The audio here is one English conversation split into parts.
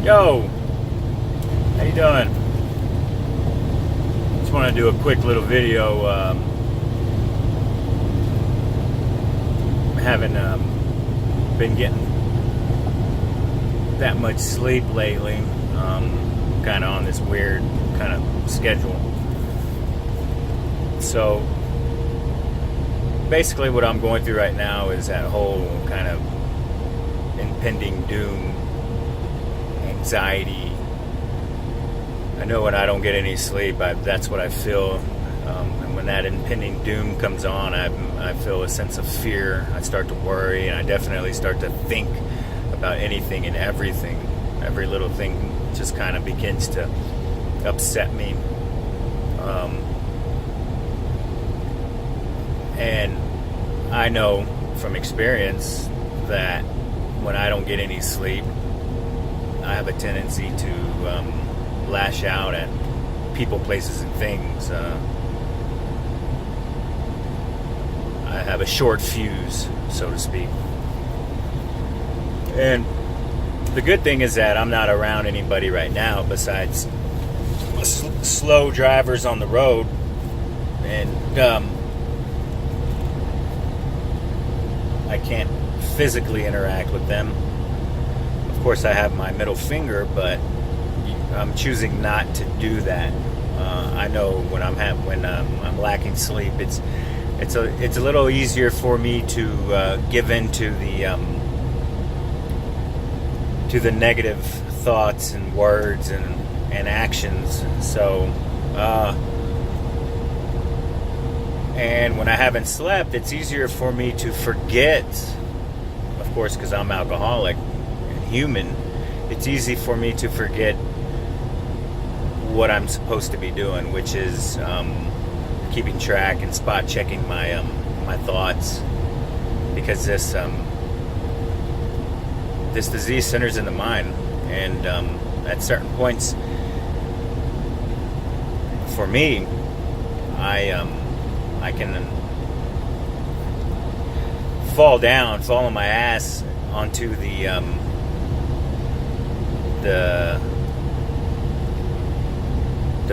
Yo, how you doing? Just want to do a quick little video. Haven't been getting that much sleep lately. Kind of on this weird kind of schedule. So basically what I'm going through right now is that whole kind of impending doom, anxiety. I know when I don't get any sleep, that's what I feel. And when that impending doom comes on, I feel a sense of fear. I start to worry, and I definitely start to think about anything and everything. Every little thing just kind of begins to upset me. And I know from experience that when I don't get any sleep, I have a tendency to lash out at people, places, and things. I have a short fuse, so to speak. And the good thing is that I'm not around anybody right now besides slow drivers on the road. And I can't physically interact with them. Of course, I have my middle finger, but I'm choosing not to do that. I know when I'm lacking sleep, it's a little easier for me to give in to the negative thoughts and words and actions. So, and when I haven't slept, it's easier for me to forget. Of course, because I'm alcoholic and human, it's easy for me to forget what I'm supposed to be doing, which is keeping track and spot checking my thoughts, because this disease centers in the mind, and at certain points, for me, I can fall on my ass onto the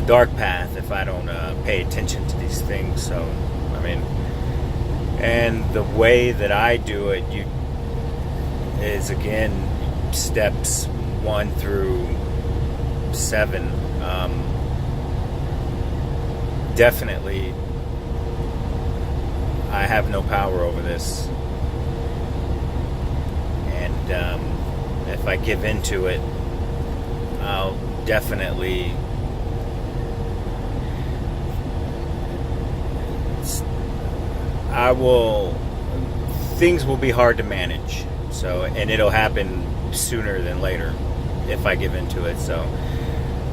dark path if I don't pay attention to these things. So, I mean, and the way that I do it, is again steps 1 through 7. Definitely, I have no power over this, and if I give into it, I'll definitely things will be hard to manage. So, and it'll happen sooner than later if I give into it. So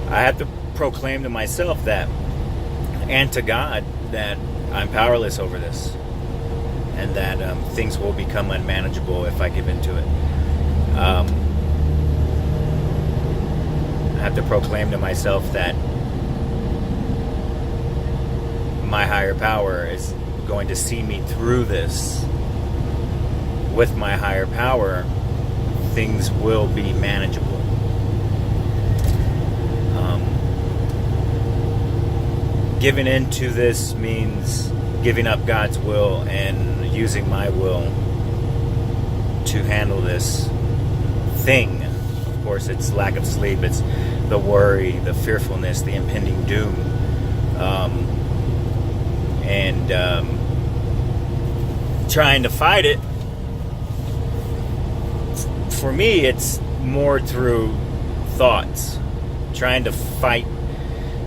I have to proclaim to myself that, and to God, that I'm powerless over this, and that things will become unmanageable if I give into it. I have to proclaim to myself that my higher power is going to see me through this. With my higher power, things will be manageable. Giving into this means giving up God's will and using my will to handle this thing. Of course, it's lack of sleep, it's the worry, the fearfulness, the impending doom, and trying to fight it. For me, it's more through thoughts, trying to fight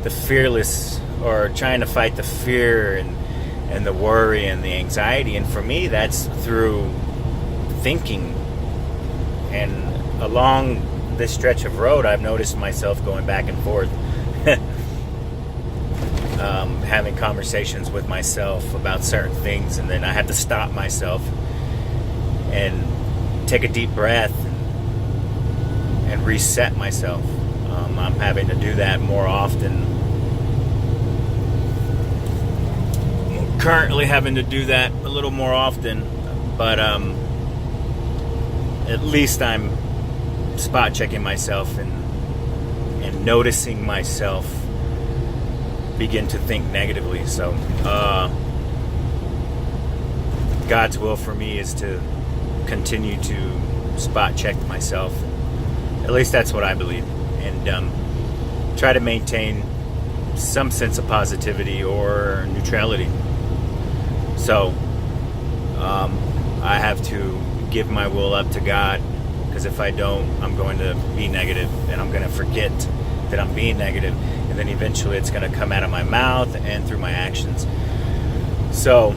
the fearless, or trying to fight the fear and the worry and the anxiety. And for me, that's through thinking. And along this stretch of road, I've noticed myself going back and forth, having conversations with myself about certain things, and then I have to stop myself and take a deep breath and reset myself. I'm having to do that more often. I'm currently having to do that a little more often, but at least I'm spot checking myself and noticing myself begin to think negatively. So God's will for me is to continue to spot check myself. At least that's what I believe, and try to maintain some sense of positivity or neutrality. So I have to give my will up to God, because if I don't, I'm going to be negative, and I'm going to forget that I'm being negative, and then eventually it's going to come out of my mouth and through my actions. So,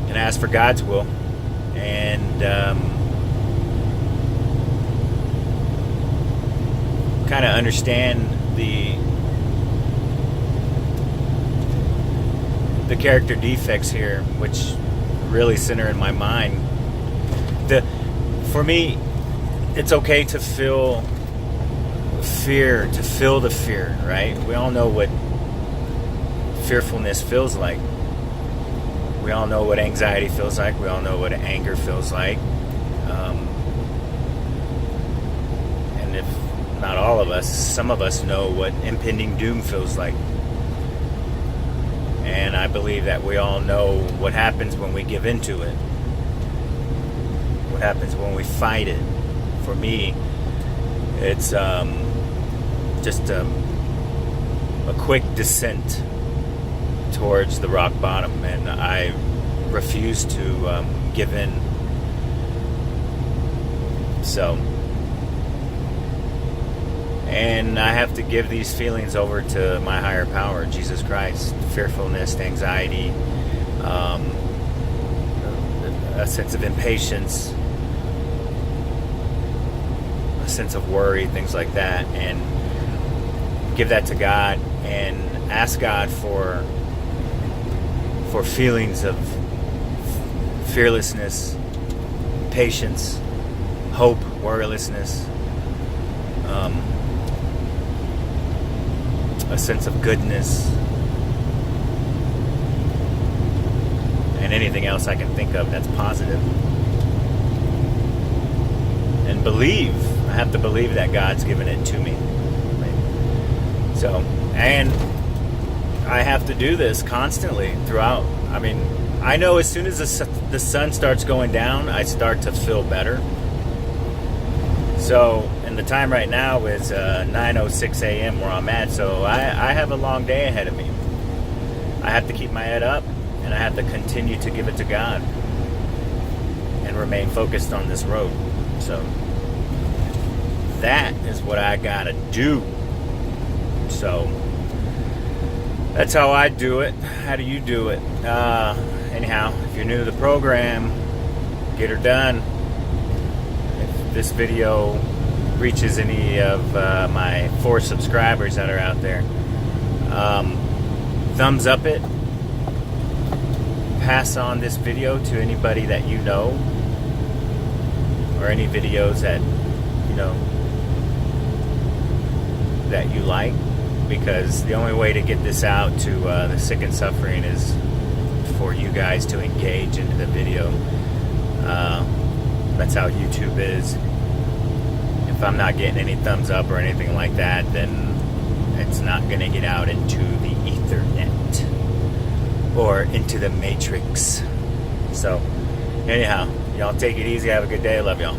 and ask for God's will, and kind of understand the character defects here, which really center in my mind. For me, it's okay to feel fear, to feel the fear, right? We all know what fearfulness feels like. We all know what anxiety feels like. We all know what anger feels like. And if not all of us, some of us know what impending doom feels like. And I believe that we all know what happens when we give into it. What happens when we fight it. For me, it's just a quick descent towards the rock bottom, and I refuse to give in. So, and I have to give these feelings over to my higher power, Jesus Christ. Fearfulness, anxiety, a sense of impatience, a sense of worry, things like that, and give that to God and ask God for feelings of fearlessness, patience, hope, worrylessness, a sense of goodness, and anything else I can think of that's positive. And believe. I have to believe that God's given it to me. So, and I have to do this constantly throughout. I mean, I know as soon as the sun starts going down, I start to feel better. So, and the time right now is 9:06 a.m. where I'm at, so I have a long day ahead of me. I have to keep my head up, and I have to continue to give it to God and remain focused on this road. So, that is what I gotta do. So, that's how I do it. How do you do it? Anyhow, if you're new to the program, get her done. If this video reaches any of my 4 subscribers that are out there, thumbs up it. Pass on this video to anybody that you know, or any videos that you know that you like, because the only way to get this out to the sick and suffering is for you guys to engage into the video. That's how YouTube is. If I'm not getting any thumbs up or anything like that, then it's not going to get out into the Ethernet or into the Matrix. So anyhow, y'all take it easy. Have a good day. Love y'all.